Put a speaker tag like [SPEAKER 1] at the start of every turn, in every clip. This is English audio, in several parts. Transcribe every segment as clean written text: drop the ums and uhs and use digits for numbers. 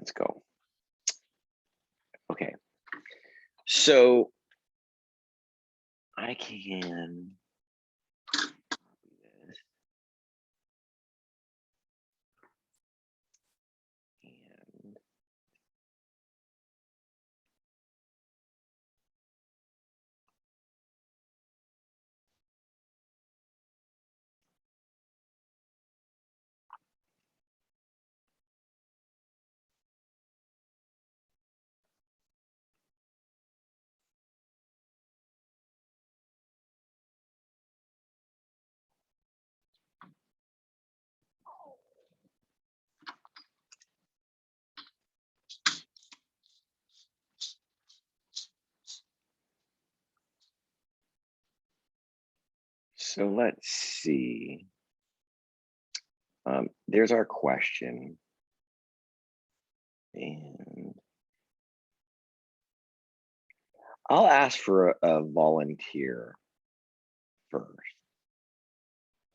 [SPEAKER 1] Let's go. Okay. So I can and so let's see. There's our question. And I'll ask for a volunteer first.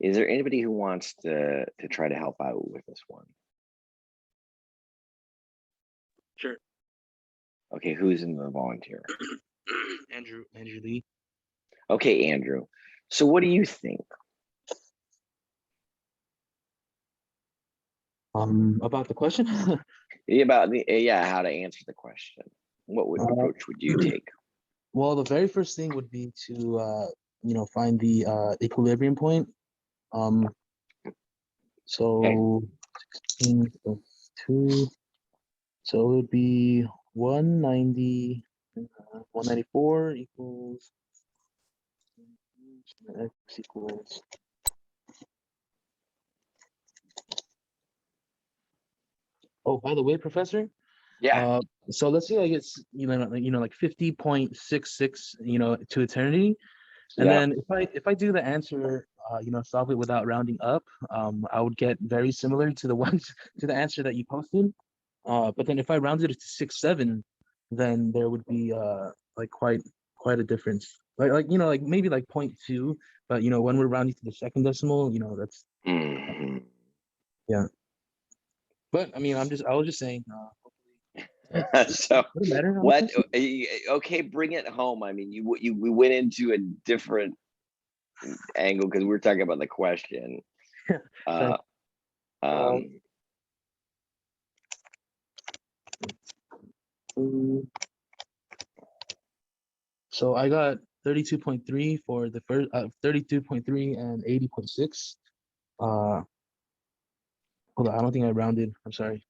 [SPEAKER 1] Is there anybody who wants to try to help out with this one?
[SPEAKER 2] Sure.
[SPEAKER 1] Okay, who's in the volunteer?
[SPEAKER 2] Andrew Lee.
[SPEAKER 1] Okay, Andrew. So what do you think?
[SPEAKER 3] About the question?
[SPEAKER 1] About how to answer the question. What approach would you take?
[SPEAKER 3] Well, the very first thing would be to find the equilibrium point. So 16 plus 2, so it would be 190, 194 equals x equals. Oh, by the way, Professor.
[SPEAKER 1] Yeah.
[SPEAKER 3] So let's say I get like 50.66 to eternity, and then if I do the answer solve it without rounding up, I would get very similar to the answer that you posted. But then if I rounded it to 6.7, then there would be like quite a difference. Like maybe like 0.2, but when we're rounding to the second decimal, that's yeah. But I mean, I was just saying.
[SPEAKER 1] So what? Okay, bring it home. I mean, we went into a different angle because we were talking about the question.
[SPEAKER 3] So I got 32.3 for the first, 32.3 and 80.6. Hold on, I don't think I rounded. I'm sorry.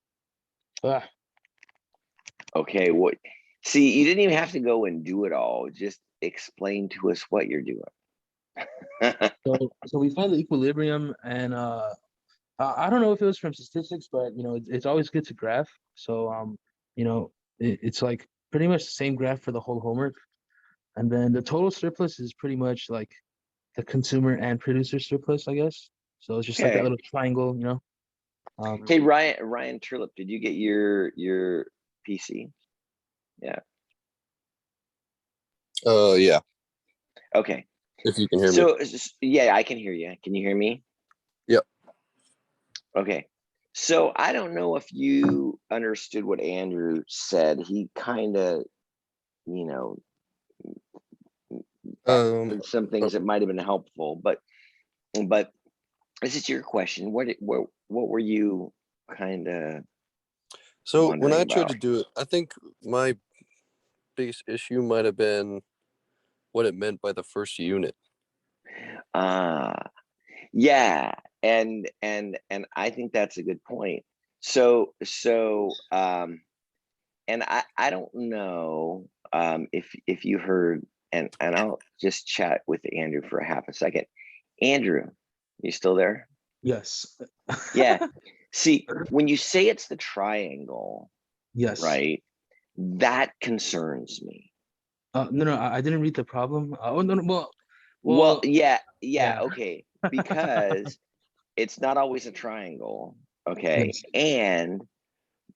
[SPEAKER 1] Okay, what? See, you didn't even have to go and do it all. Just explain to us what you're doing.
[SPEAKER 3] So we find the equilibrium, and I don't know if it was from statistics, but it's always good to graph. So it's like pretty much the same graph for the whole homework, and then the total surplus is pretty much like the consumer and producer surplus, I guess. So it's just like that little triangle,
[SPEAKER 1] Hey, Ryan Turlip, did you get your PC? Yeah.
[SPEAKER 4] Yeah.
[SPEAKER 1] Okay.
[SPEAKER 4] If you can hear me.
[SPEAKER 1] So yeah, I can hear you. Can you hear me?
[SPEAKER 4] Yep.
[SPEAKER 1] Okay. So I don't know if you understood what Andrew said. He kind of, some things that might have been helpful, but this is your question. What were you kind of?
[SPEAKER 4] So when I tried to do it, I think my biggest issue might have been what it meant by the first unit.
[SPEAKER 1] Yeah, and I think that's a good point. So and I don't know if you heard, and I'll just chat with Andrew for a half a second. Andrew, you still there?
[SPEAKER 3] Yes.
[SPEAKER 1] Yeah. See, when you say it's the triangle,
[SPEAKER 3] yes,
[SPEAKER 1] right? That concerns me.
[SPEAKER 3] No, I didn't read the problem. Oh no,
[SPEAKER 1] well, yeah, okay, because it's not always a triangle, okay?
[SPEAKER 3] Yes.
[SPEAKER 1] And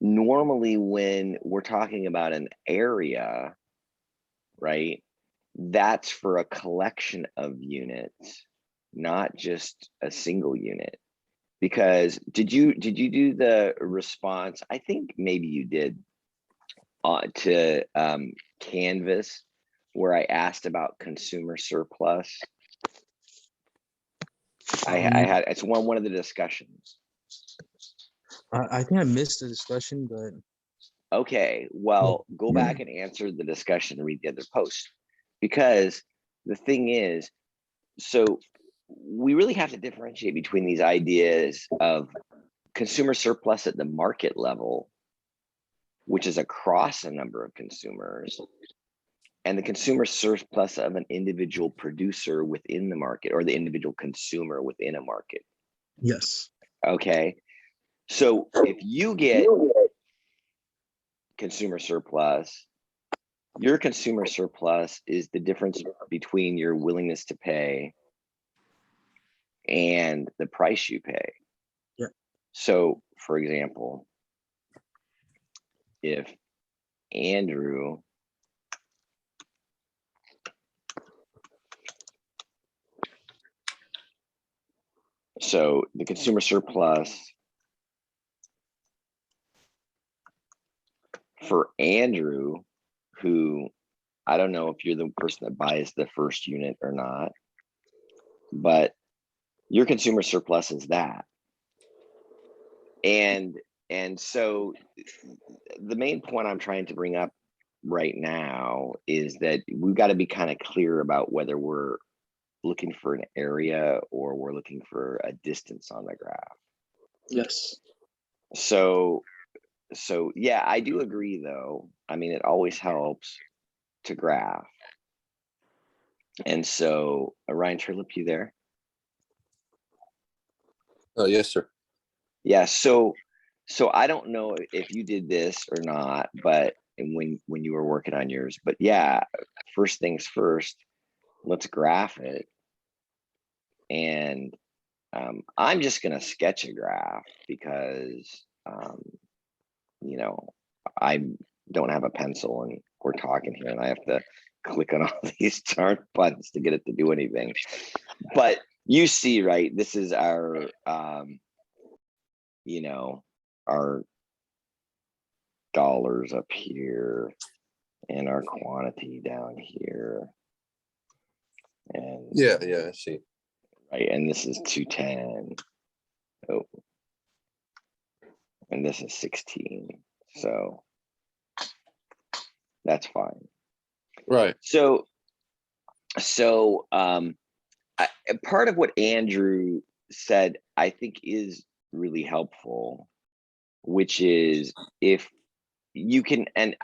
[SPEAKER 1] normally when we're talking about an area, right, that's for a collection of units, not just a single unit. Because did you do the response? I think maybe you did to Canvas, where I asked about consumer surplus. I had, it's one of the discussions.
[SPEAKER 3] I think I missed the discussion, but
[SPEAKER 1] Okay, well, go back and answer the discussion and read the other post, because the thing is, so we really have to differentiate between these ideas of consumer surplus at the market level, which is across a number of consumers, and the consumer surplus of an individual producer within the market, or the individual consumer within a market.
[SPEAKER 3] yes.
[SPEAKER 1] Okay, so if you get consumer surplus, your consumer surplus is the difference between your willingness to pay and the price you pay.
[SPEAKER 3] Yeah.
[SPEAKER 1] So, for example, if Andrew so the consumer surplus for Andrew, who, I don't know if you're the person that buys the first unit or not, but your consumer surplus is that. And so the main point I'm trying to bring up right now is that we've got to be kind of clear about whether we're looking for an area or we're looking for a distance on the graph.
[SPEAKER 3] Yes.
[SPEAKER 1] So yeah, I do agree though. I mean, it always helps to graph. And so Ryan Turlip, you there?
[SPEAKER 4] Oh, yes, sir.
[SPEAKER 1] Yeah, so I don't know if you did this or not, but when you were working on yours, but yeah, first things first, let's graph it. And I'm just gonna sketch a graph because you know, I don't have a pencil and we're talking here and I have to click on all these darn buttons to get it to do anything. But you see, right, this is our you know, our dollars up here and our quantity down here. And
[SPEAKER 4] Yeah, I see.
[SPEAKER 1] right, and this is 210. Oh, and this is 16. So that's fine.
[SPEAKER 4] Right.
[SPEAKER 1] So part of what Andrew said, I think, is really helpful, which is if you can, and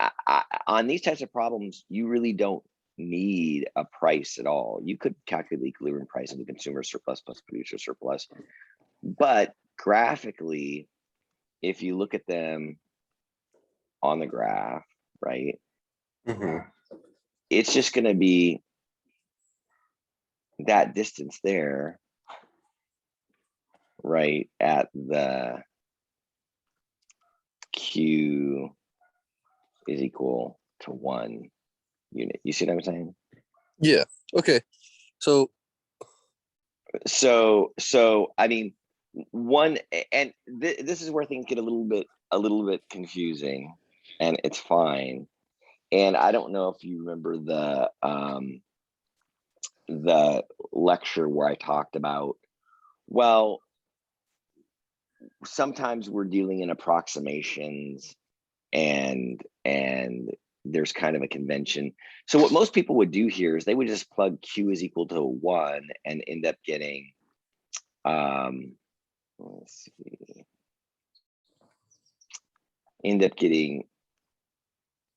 [SPEAKER 1] on these types of problems, you really don't need a price at all. You could calculate the equilibrium price of the consumer surplus plus producer surplus, but graphically, if you look at them on the graph, right, it's just going to be that distance there, right, at the Q is equal to 1 unit. You see what I'm saying?
[SPEAKER 4] Yeah. Okay. So
[SPEAKER 1] I mean, one, and this is where things get a little bit confusing, and it's fine. And I don't know if you remember the lecture where I talked about, well, sometimes we're dealing in approximations and there's kind of a convention. So what most people would do here is they would just plug Q is equal to 1 and end up getting, let's see, end up getting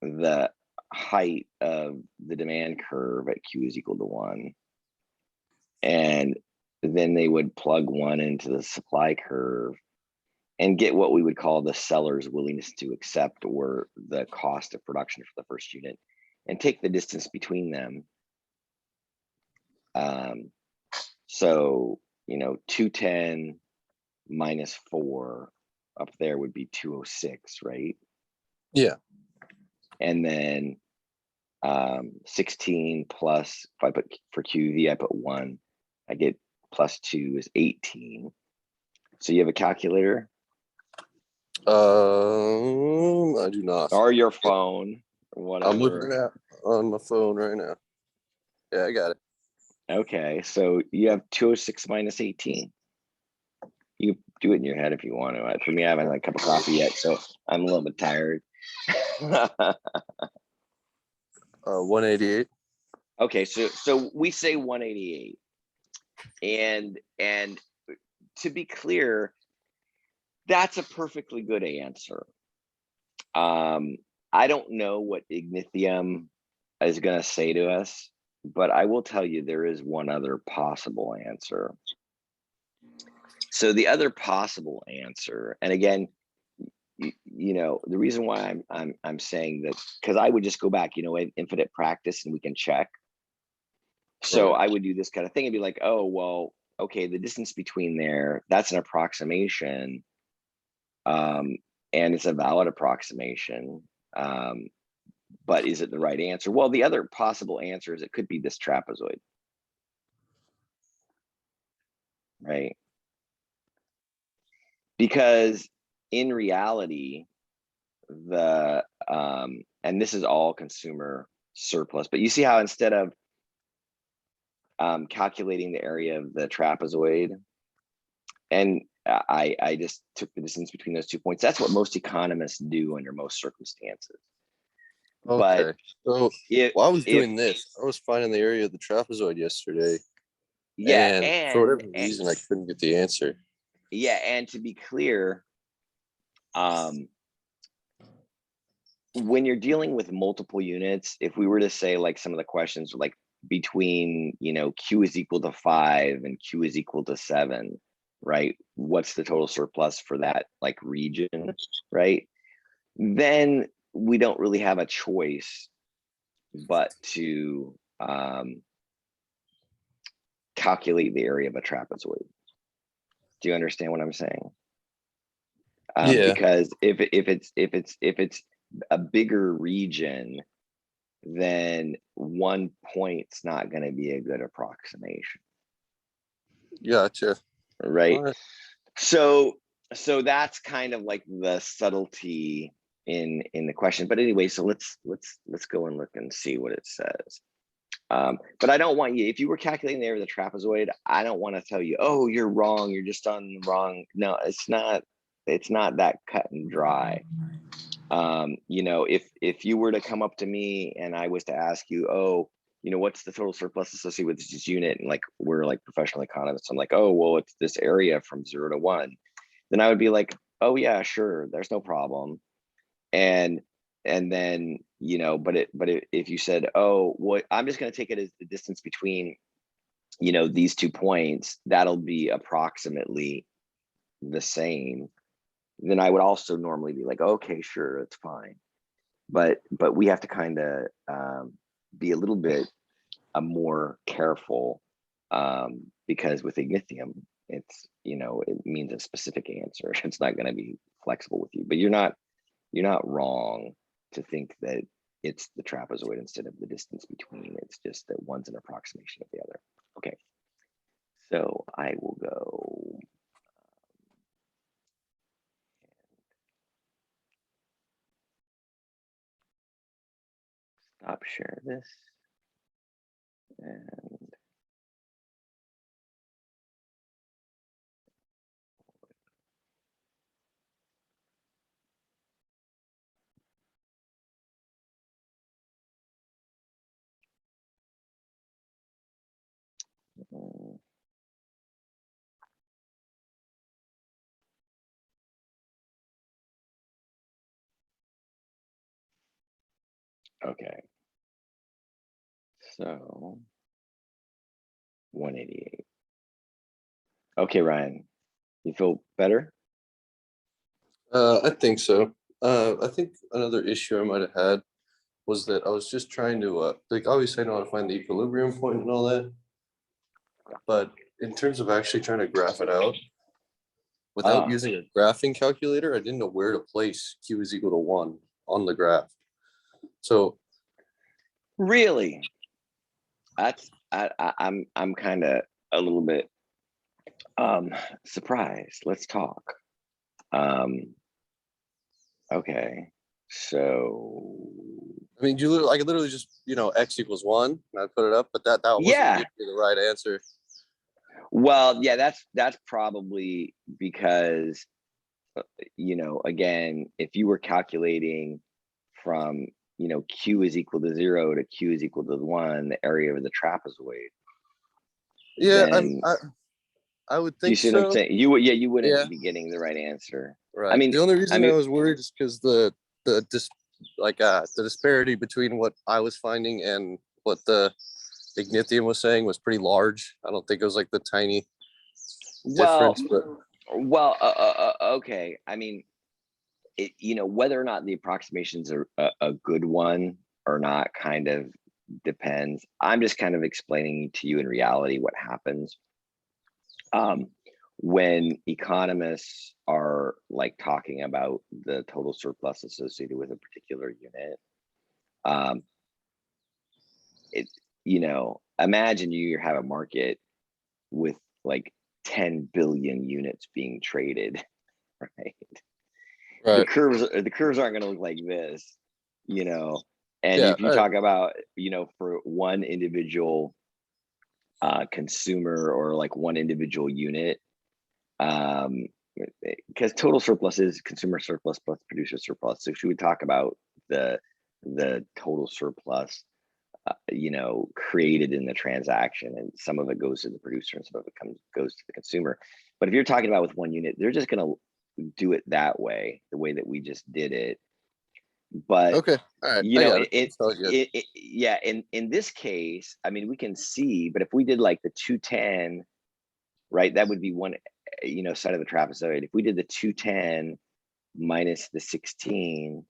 [SPEAKER 1] the height of the demand curve at Q is equal to 1. And then they would plug 1 into the supply curve and get what we would call the seller's willingness to accept, or the cost of production for the first unit, and take the distance between them. So, 210 minus 4 up there would be 206, right?
[SPEAKER 4] yeah.
[SPEAKER 1] And then 16 plus, if I put for QV, I put 1, I get plus 2 is 18. So you have a calculator?
[SPEAKER 4] I do not.
[SPEAKER 1] Or your phone, or whatever.
[SPEAKER 4] I'm looking at on my phone right now. Yeah, I got it.
[SPEAKER 1] Okay, so you have 206 minus 18. You can do it in your head if you want to. For me, I haven't had a cup of coffee yet, so I'm a little bit tired.
[SPEAKER 4] 188.
[SPEAKER 1] Okay, so we say 188, and to be clear, that's a perfectly good answer. I don't know what Ignithium is going to say to us, but I will tell you there is one other possible answer. So the other possible answer, and again, you know, the reason why I'm saying that, because I would just go back, you know, in infinite practice and we can check. So
[SPEAKER 4] Right.
[SPEAKER 1] I would do this kind of thing and be like, oh, well, okay, the distance between there, that's an approximation. And it's a valid approximation. But is it the right answer? Well, the other possible answer is it could be this trapezoid, right? Because in reality, the and this is all consumer surplus, but you see how instead of calculating the area of the trapezoid, and I just took the distance between those 2 points. That's what most economists do under most circumstances.
[SPEAKER 4] Okay.
[SPEAKER 1] But
[SPEAKER 4] So
[SPEAKER 1] if
[SPEAKER 4] while I was doing this, I was finding the area of the trapezoid yesterday,
[SPEAKER 1] yeah,
[SPEAKER 4] and for whatever reason, I couldn't get the answer.
[SPEAKER 1] yeah, and to be clear, when you're dealing with multiple units, if we were to say like some of the questions like between, you know, Q is equal to 5 and Q is equal to 7, right? What's the total surplus for that like region, right? Then we don't really have a choice but to calculate the area of a trapezoid. Do you understand what I'm saying?
[SPEAKER 4] Yeah.
[SPEAKER 1] Because if it's a bigger region, then 1 point's not going to be a good approximation,
[SPEAKER 4] Gotcha.
[SPEAKER 1] right?
[SPEAKER 4] All right.
[SPEAKER 1] So that's kind of like the subtlety in the question. But anyway, so let's go and look and see what it says. But I don't want you, if you were calculating the area of the trapezoid, I don't want to tell you, oh, you're wrong, you're just on the wrong. No, it's not that cut and dry. You know, if you were to come up to me and I was to ask you, oh, you know, what's the total surplus associated with this unit? And like, we're like professional economists. I'm like, oh, well, it's this area from 0 to 1. Then I would be like, oh yeah, sure, there's no problem. And then, you know, if you said, oh, what, I'm just going to take it as the distance between, you know, these 2 points, that'll be approximately the same, then I would also normally be like, okay, sure, it's fine. But we have to kind of be a little bit more careful, because with Ignithium, it's, you know, it means a specific answer. It's not going to be flexible with you, but you're not wrong to think that it's the trapezoid instead of the distance between. It's just that one's an approximation of the other. Okay, so I will go. Stop share this. And okay, so 188. Okay, Ryan, you feel better?
[SPEAKER 4] I think so. I think another issue I might have had was that I was just trying to like, obviously I know how to find the equilibrium point and all that, but in terms of actually trying to graph it out without using a graphing calculator, I didn't know where to place Q is equal to 1 on the graph. So
[SPEAKER 1] really, that's I'm kind of a little bit Surprise, let's talk. Okay, so
[SPEAKER 4] I mean, I could literally just, x equals 1, and I'd put it up, but that wasn't
[SPEAKER 1] yeah.
[SPEAKER 4] giving me the right answer.
[SPEAKER 1] Well, yeah, that's probably because, again, if you were calculating from, Q is equal to 0 to Q is equal to 1, the area of the trapezoid.
[SPEAKER 4] Yeah,
[SPEAKER 1] Then,
[SPEAKER 4] I would
[SPEAKER 1] do you
[SPEAKER 4] think
[SPEAKER 1] see what I'm
[SPEAKER 4] so.
[SPEAKER 1] saying? You
[SPEAKER 4] Yeah,
[SPEAKER 1] wouldn't be getting the right answer.
[SPEAKER 4] right.
[SPEAKER 1] I mean,
[SPEAKER 4] The only reason I was worried is because the disparity between what I was finding and what the Ignithium was saying was pretty large. I don't think it was like the tiny
[SPEAKER 1] well,
[SPEAKER 4] difference, but
[SPEAKER 1] okay. I mean, whether or not the approximations are a good one or not kind of depends. I'm just kind of explaining to you in reality what happens when economists are like talking about the total surplus associated with a particular unit. Imagine you have a market with like 10 billion units being traded, right? The
[SPEAKER 4] right.
[SPEAKER 1] curves aren't going to look like this, and
[SPEAKER 4] Yeah,
[SPEAKER 1] if you talk about, for one individual consumer or like one individual unit, because total surplus is consumer surplus plus producer surplus. So should we talk about the total surplus created in the transaction, and some of it goes to the producer and some of it goes to the consumer. But if you're talking about with one unit, they're just going to do it that way, the way that we just did it. But
[SPEAKER 4] okay, all right, I got it.
[SPEAKER 1] Yeah, in this case, I mean, we can see, but if we did like the 210, right, that would be one side of the trapezoid. If we did the 210 minus the 16,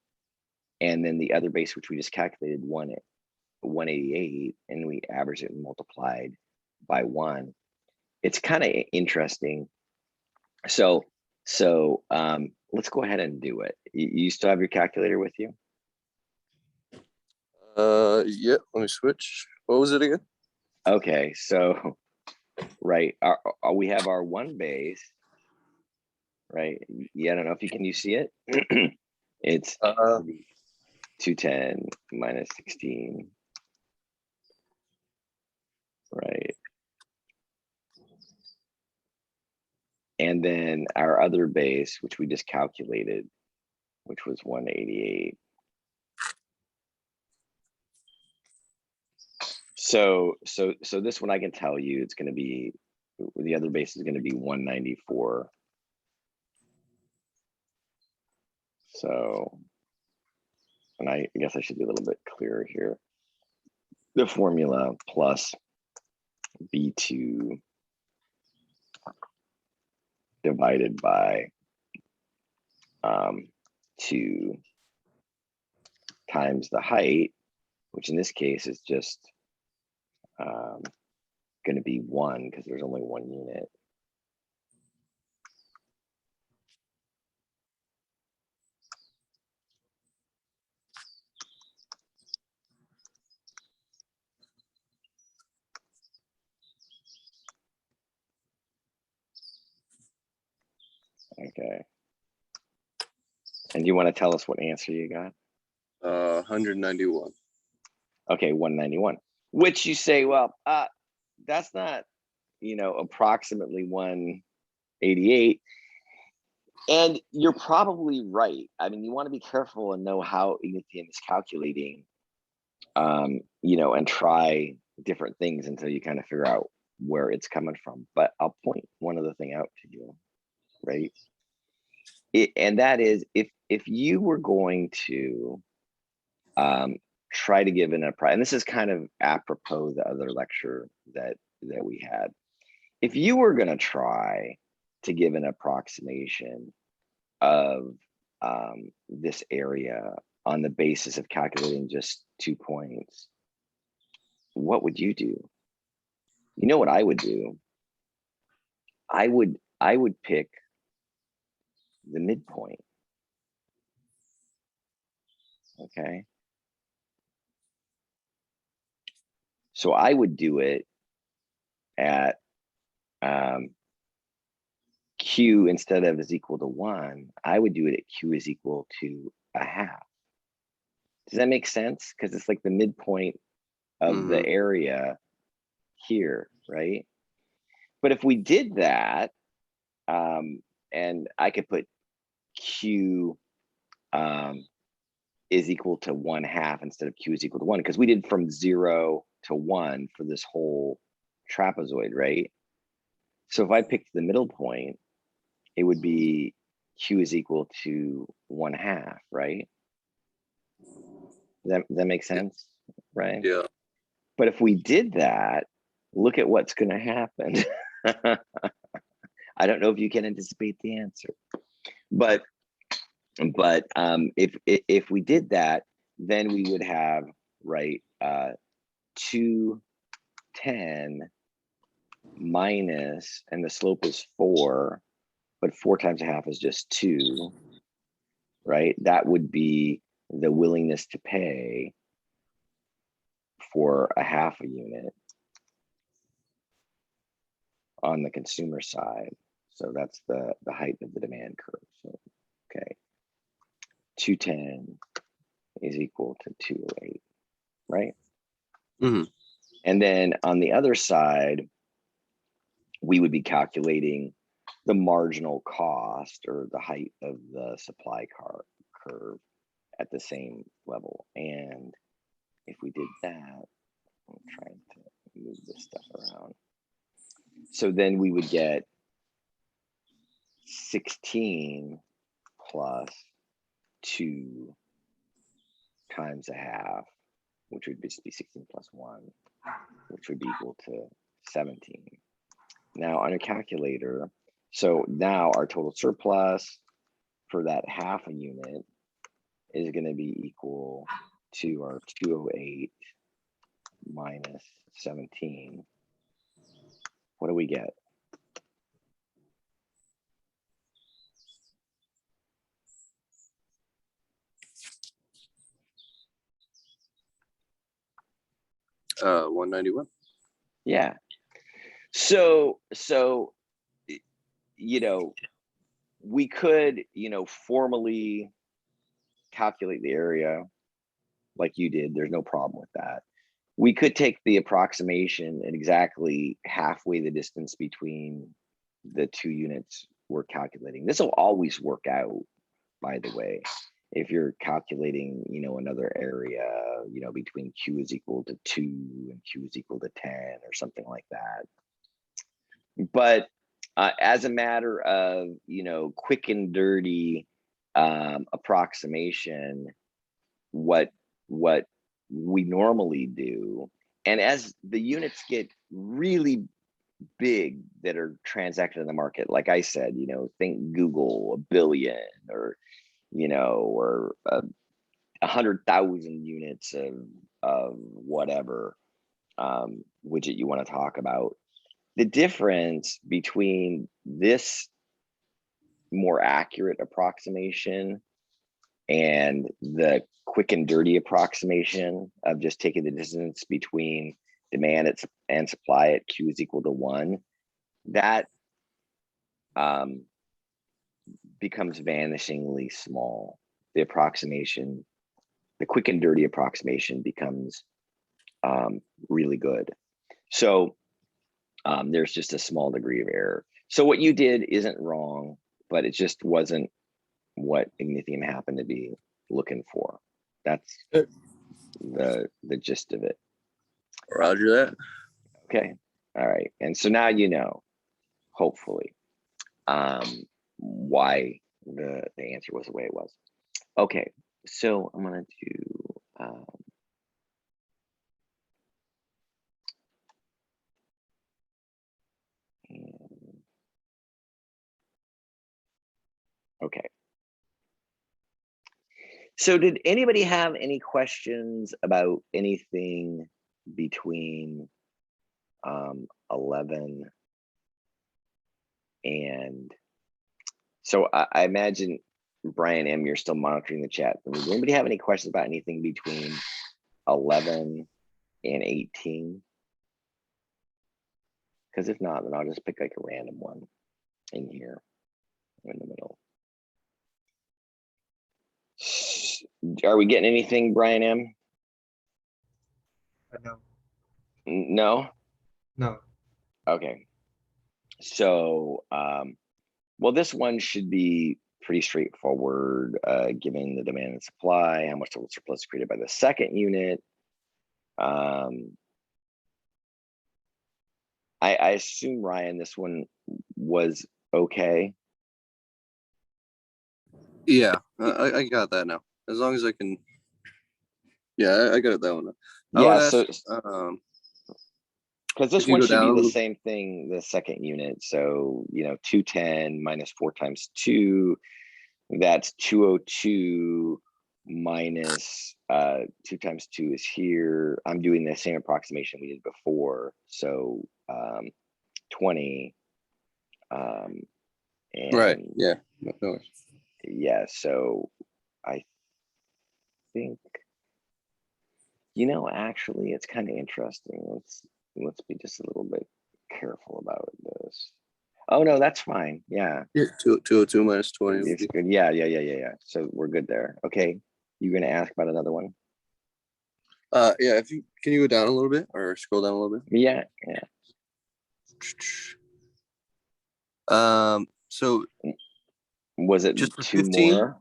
[SPEAKER 1] and then the other base, which we just calculated, 188, and we average it and multiplied by 1, it's kind of interesting. So let's go ahead and do it. You still have your calculator with you?
[SPEAKER 4] Yeah, let me switch. What was it again?
[SPEAKER 1] Okay, so right, we have our one base, right? Yeah, I don't know if you see it. It's 210 minus 16, right? And then our other base, which we just calculated, which was 188. So this one I can tell you it's going to be, the other base is going to be 194. So, and I guess I should be a little bit clearer here. The formula plus B2 divided by 2 times the height, which in this case is just going to be 1 because there's only one unit. Okay. And you want to tell us what answer you got?
[SPEAKER 4] 191.
[SPEAKER 1] Okay, 191. Which you say, well, that's not, approximately 188. And you're probably right. I mean, you want to be careful and know how Ignithium is calculating, and try different things until you kind of figure out where it's coming from. But I'll point one other thing out to you, right? And that is, if you were going to try to give an approximation, and this is kind of apropos the other lecture that we had. If you were going to try to give an approximation of this area on the basis of calculating just 2 points, what would you do? You know what I would do? I would pick the midpoint. Okay. So I would do it at Q instead of is equal to 1, I would do it at Q is equal to a half. Does that make sense? Because it's like the midpoint of the area here, right? But if we did that, and I could put Q is equal to 1/2 instead of Q is equal to 1, because we did from 0 to 1 for this whole trapezoid, right? So if I picked the middle point, it would be Q is equal to 1/2, right? Does that make sense, right?
[SPEAKER 4] Yeah.
[SPEAKER 1] But if we did that, look at what's going to happen. I don't know if you can anticipate the answer, but if we did that, then we would have, right, 210 minus, and the slope is 4, but 4 times a half is just 2, right? That would be the willingness to pay for a half a unit on the consumer side. So that's the height of the demand curve. So, okay, 210 is equal to 208, right? And then on the other side, we would be calculating the marginal cost or the height of the supply curve at the same level. And if we did that, I'm trying to move this stuff around. So then we would get 16 plus 2 times a half, which would just be 16 plus 1, which would be equal to 17. Now on a calculator, so now our total surplus for that half a unit is going to be equal to our 208 minus 17. What do we get?
[SPEAKER 4] Uh, 191.
[SPEAKER 1] Yeah. So you know, we could, formally calculate the area like you did. There's no problem with that. We could take the approximation and exactly halfway the distance between the two units we're calculating. This will always work out, by the way, if you're calculating, another area, between Q is equal to 2 and Q is equal to 10 or something like that. But as a matter of, quick and dirty approximation, what we normally do, and as the units get really big that are transacted in the market, like I said, think Google, 1 billion, or 100,000 units of whatever widget you want to talk about. The difference between this more accurate approximation and the quick and dirty approximation of just taking the distance between demand and supply at Q is equal to 1, that becomes vanishingly small. The approximation, the quick and dirty approximation, becomes really good. So there's just a small degree of error. So what you did isn't wrong, but it just wasn't what Ignithium happened to be looking for. That's the gist of it.
[SPEAKER 4] Roger that.
[SPEAKER 1] Okay. All right. And so now hopefully, why the answer was the way it was. Okay. So I'm gonna do okay. So did anybody have any questions about anything between 11 and, so I imagine, Brian M., you're still monitoring the chat. Does anybody have any questions about anything between 11 and 18? Because if not, then I'll just pick like a random one in here. in the middle. Are we getting anything, Brian M?
[SPEAKER 5] No.
[SPEAKER 1] No?
[SPEAKER 5] No.
[SPEAKER 1] Okay. So, well, this one should be pretty straightforward, given the demand and supply, how much total surplus is created by the second unit. I assume, Ryan, this one was okay.
[SPEAKER 4] Yeah, I got that now. As long as I can. Yeah, I got that one. I would
[SPEAKER 1] Yeah,
[SPEAKER 4] ask,
[SPEAKER 1] so because this
[SPEAKER 4] if you
[SPEAKER 1] one
[SPEAKER 4] go
[SPEAKER 1] should be
[SPEAKER 4] down a
[SPEAKER 1] the
[SPEAKER 4] little-
[SPEAKER 1] same thing, the second unit. So, 210 minus 4 times 2, that's 202 minus 2 times 2 is here. I'm doing the same approximation we did before. So 20.
[SPEAKER 4] Right.
[SPEAKER 1] And
[SPEAKER 4] Yeah. No worries.
[SPEAKER 1] yeah, so I think, actually it's kind of interesting. Let's be just a little bit careful about this. Oh no, that's fine. Yeah,
[SPEAKER 4] Yeah. 202 minus 20. would
[SPEAKER 1] it's
[SPEAKER 4] be-
[SPEAKER 1] good. Yeah. So we're good there. Okay, you're gonna ask about another one?
[SPEAKER 4] Yeah. If you can you go down a little bit or scroll down a little bit.
[SPEAKER 1] Yeah.
[SPEAKER 4] So
[SPEAKER 1] Was it
[SPEAKER 4] Just for
[SPEAKER 1] 2
[SPEAKER 4] 15?
[SPEAKER 1] more?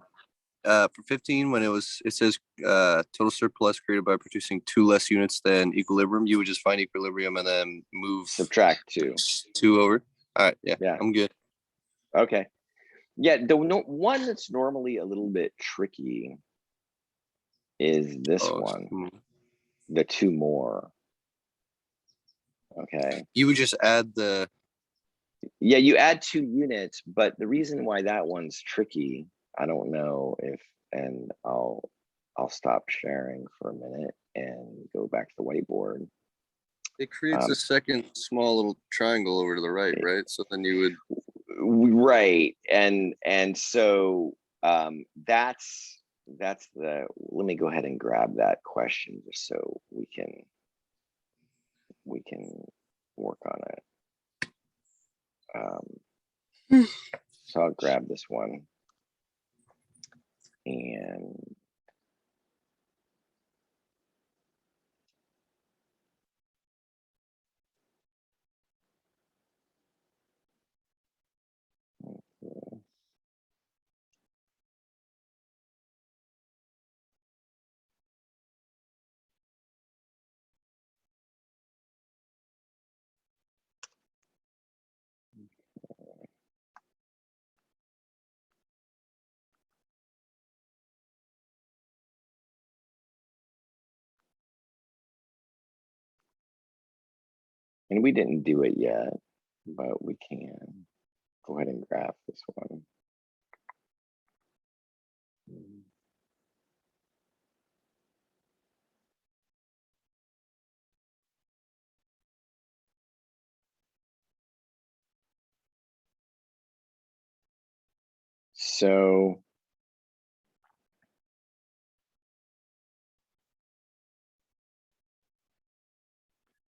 [SPEAKER 4] for 15, when it says total surplus created by producing 2 less units than equilibrium, you would just find equilibrium and then move
[SPEAKER 1] Subtract 2.
[SPEAKER 4] 2 over. All right. Yeah.
[SPEAKER 1] Yeah.
[SPEAKER 4] I'm good.
[SPEAKER 1] Okay. Yeah, the one that's normally a little bit tricky is this one, the 2 more. Okay.
[SPEAKER 4] You would just add the.
[SPEAKER 1] Yeah, you add 2 units, but the reason why that one's tricky, I don't know if, and I'll stop sharing for a minute and go back to the whiteboard.
[SPEAKER 4] It creates a second small little triangle over to the right, right? So then you would.
[SPEAKER 1] Right, and so that's the. Let me go ahead and grab that question just so we can work on it. So I'll grab this one and we didn't do it yet, but we can go ahead and graph this one. So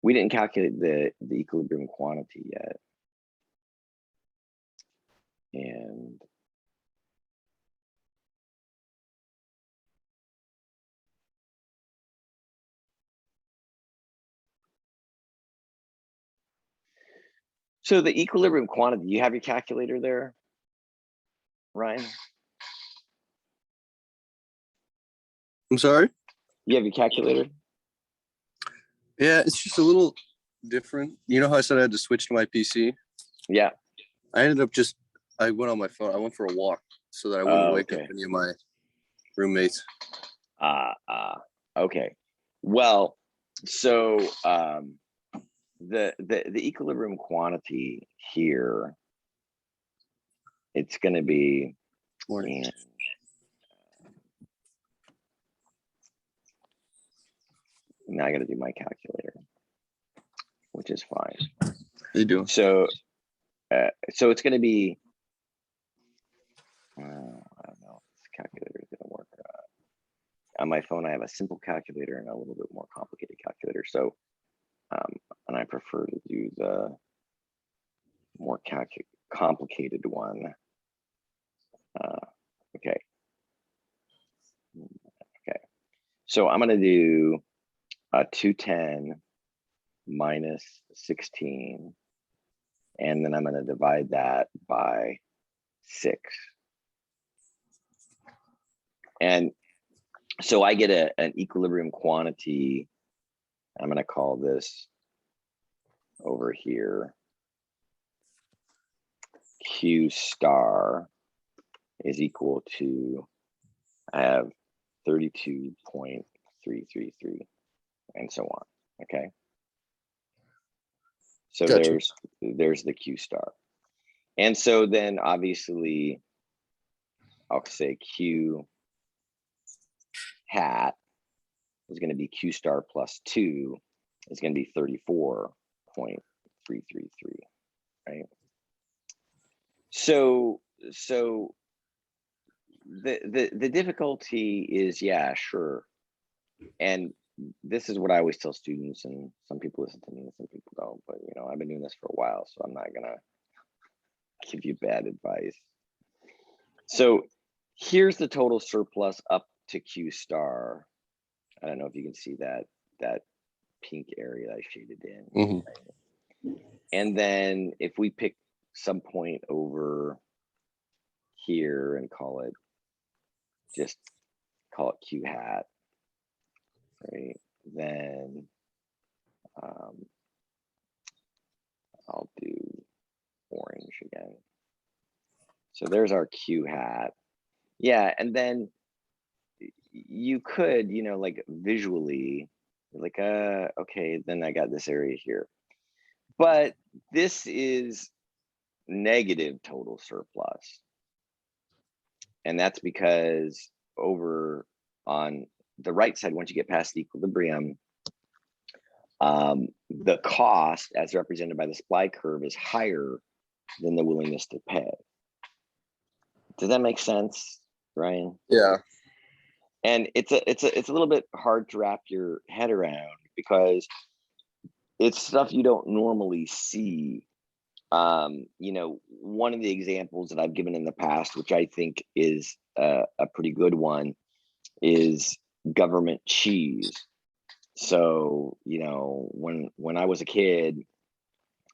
[SPEAKER 1] we didn't calculate the equilibrium quantity yet. And so the equilibrium quantity, you have your calculator there, Ryan?
[SPEAKER 4] I'm sorry.
[SPEAKER 1] You have your calculator?
[SPEAKER 4] Yeah, it's just a little different. You know how I said I had to switch to my PC?
[SPEAKER 1] Yeah.
[SPEAKER 4] I ended up I went on my phone. I went for a walk so that I wouldn't wake up
[SPEAKER 1] Okay.
[SPEAKER 4] any of my roommates.
[SPEAKER 1] Okay. Well, so the equilibrium quantity here, it's going to be.
[SPEAKER 4] Morning.
[SPEAKER 1] And, now I got to do my calculator, which is fine.
[SPEAKER 4] How you doing?
[SPEAKER 1] So it's going to be. I don't know if this calculator is going to work. On my phone, I have a simple calculator and a little bit more complicated calculator. So, and I prefer to do the more complicated one. Okay. Okay. So I'm gonna do 210 minus 16, and then I'm gonna divide that by 6. And so I get an equilibrium quantity. I'm gonna call this over here Q star is equal to, I have 32.333 and so on. Okay. So
[SPEAKER 4] Gotcha.
[SPEAKER 1] there's the Q star. And so then obviously I'll say Q hat is going to be Q star plus 2 is going to be 34.333, right? So the difficulty is, yeah, sure. And this is what I always tell students, and some people listen to me and some people don't, but you know, I've been doing this for a while, so I'm not gonna give you bad advice. So here's the total surplus up to Q star. I don't know if you can see that pink area I shaded in.
[SPEAKER 4] Mhm.
[SPEAKER 1] Right? And then if we pick some point over here and call it Q hat, right? Then I'll do orange again. So there's our Q hat. Yeah, and then you could, you know, like visually, like, okay, then I got this area here. But this is negative total surplus. And that's because over on the right side, once you get past the equilibrium, the cost as represented by the supply curve is higher than the willingness to pay. Does that make sense, Ryan?
[SPEAKER 4] Yeah.
[SPEAKER 1] And it's a little bit hard to wrap your head around because it's stuff you don't normally see. You know, one of the examples that I've given in the past, which I think is a pretty good one, is government cheese. So, you know, when I was a kid,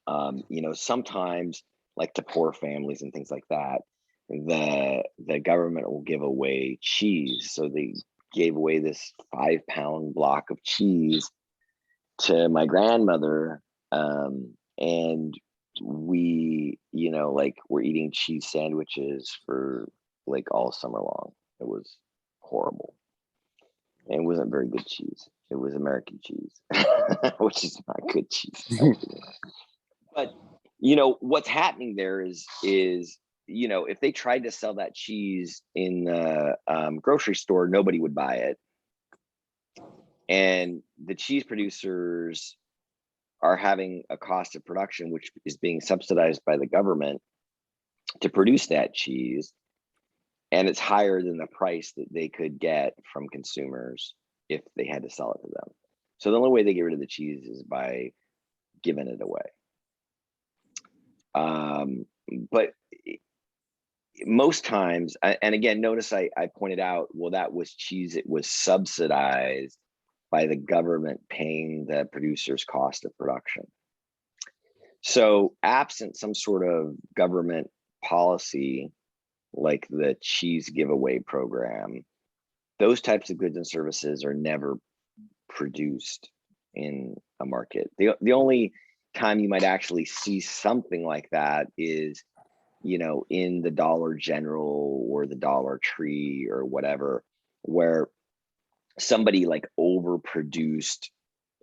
[SPEAKER 1] you know, sometimes like to poor families and things like that, the government will give away cheese. So they gave away this 5-pound block of cheese to my grandmother, and we, you know, like we're eating cheese sandwiches for like all summer long. It was horrible. And it wasn't very good cheese. It was American cheese, which is not good cheese. But you know what's happening there is you know, if they tried to sell that cheese in the grocery store, nobody would buy it, and the cheese producers are having a cost of production which is being subsidized by the government to produce that cheese, and it's higher than the price that they could get from consumers if they had to sell it to them. So the only way they get rid of the cheese is by giving it away. But most times, and again, notice I pointed out, well, that was cheese. It was subsidized by the government paying the producer's cost of production. So absent some sort of government policy, like the cheese giveaway program, those types of goods and services are never produced in a market. The only time you might actually see something like that is, you know, in the Dollar General or the Dollar Tree or whatever, where somebody like overproduced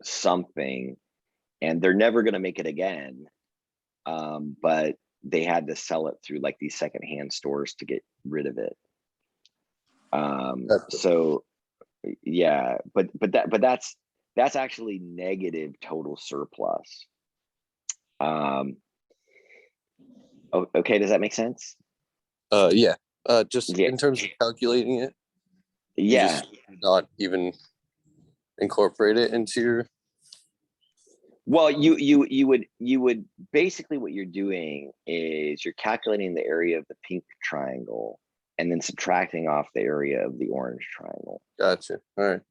[SPEAKER 1] something and they're never going to make it again, but they had to sell it through like these secondhand stores to get rid of it. So yeah, but that's actually negative total surplus. Okay, does that make sense?
[SPEAKER 4] Yeah. Just
[SPEAKER 1] Yeah.
[SPEAKER 4] in terms of calculating it, you
[SPEAKER 1] Yeah.
[SPEAKER 4] just not even incorporate it into your.
[SPEAKER 1] Well, you would basically, what you're doing is you're calculating the area of the pink triangle and then subtracting off the area of the orange triangle.
[SPEAKER 4] Gotcha. All right.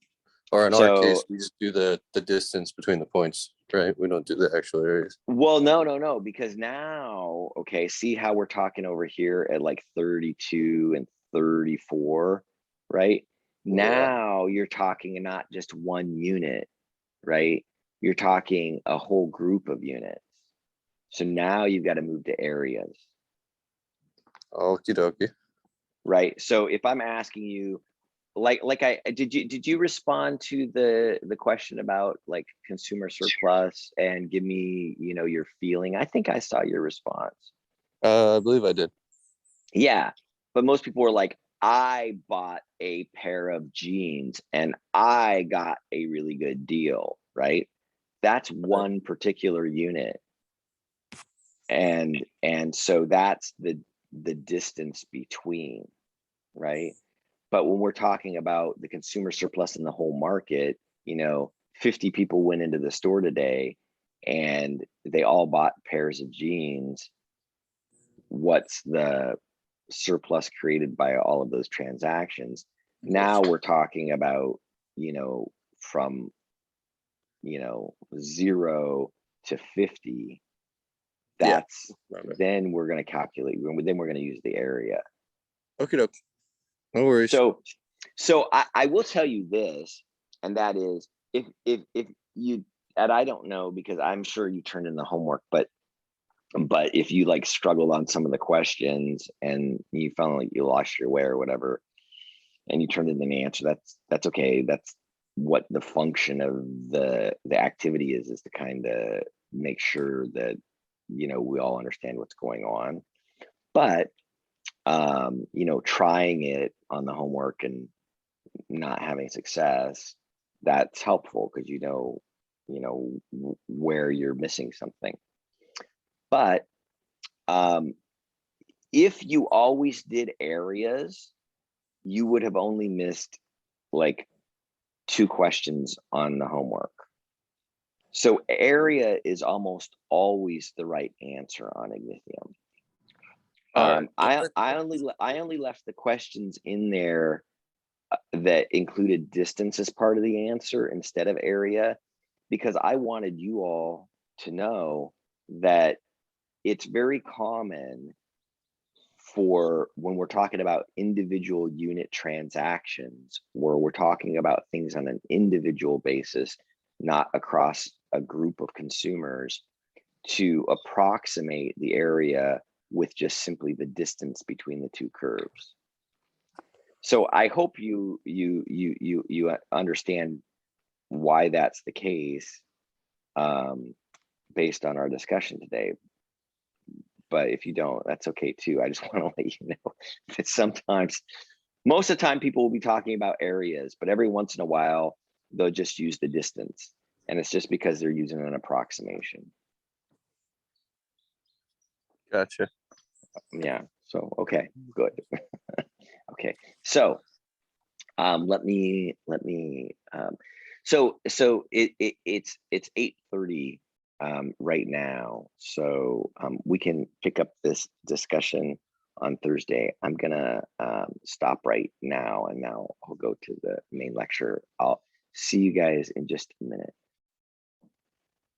[SPEAKER 4] Or in our case, we just do the distance between the points, right? We don't do the actual areas.
[SPEAKER 1] Well, no, because now, okay, see how we're talking over here at like 32 and 34, right?
[SPEAKER 4] Yeah.
[SPEAKER 1] Now you're talking not just one unit, right? You're talking a whole group of units. So now you've got to move to areas.
[SPEAKER 4] Okie dokie.
[SPEAKER 1] Right. So if I'm asking you, did you respond to the question about like consumer surplus and give me, your feeling? I think I saw your response.
[SPEAKER 4] I believe I did.
[SPEAKER 1] Yeah, but most people were like, I bought a pair of jeans and I got a really good deal, right? That's one particular unit. And so that's the distance between, right? But when we're talking about the consumer surplus in the whole market, 50 people went into the store today and they all bought pairs of jeans. What's the surplus created by all of those transactions? Now we're talking about, from, 0 to 50. That's then we're going to calculate, then we're going to use the area.
[SPEAKER 4] Okay, no worries.
[SPEAKER 1] So I will tell you this, and that is if you, and I don't know, because I'm sure you turned in the homework, but if you like struggled on some of the questions and you felt like you lost your way or whatever, and you turned in an answer, that's okay. That's what the function of the activity is to kind of make sure that, we all understand what's going on. But trying it on the homework and not having success, that's helpful because where you're missing something. But if you always did areas, you would have only missed like 2 questions on the homework. So area is almost always the right answer on Ignithium. I only left the questions in there that included distance as part of the answer instead of area, because I wanted you all to know that it's very common for when we're talking about individual unit transactions, where we're talking about things on an individual basis, not across a group of consumers, to approximate the area with just simply the distance between the 2 curves. So I hope you understand why that's the case, based on our discussion today. But if you don't, that's okay too. I just want to let you know that sometimes, most of the time, people will be talking about areas, but every once in a while, they'll just use the distance. And it's just because they're using an approximation.
[SPEAKER 4] Gotcha.
[SPEAKER 1] Yeah. So, okay, good. Okay. So, let me, so it's 8:30 right now. So we can pick up this discussion on Thursday. I'm gonna stop right now, and now I'll go to the main lecture. I'll see you guys in just a minute.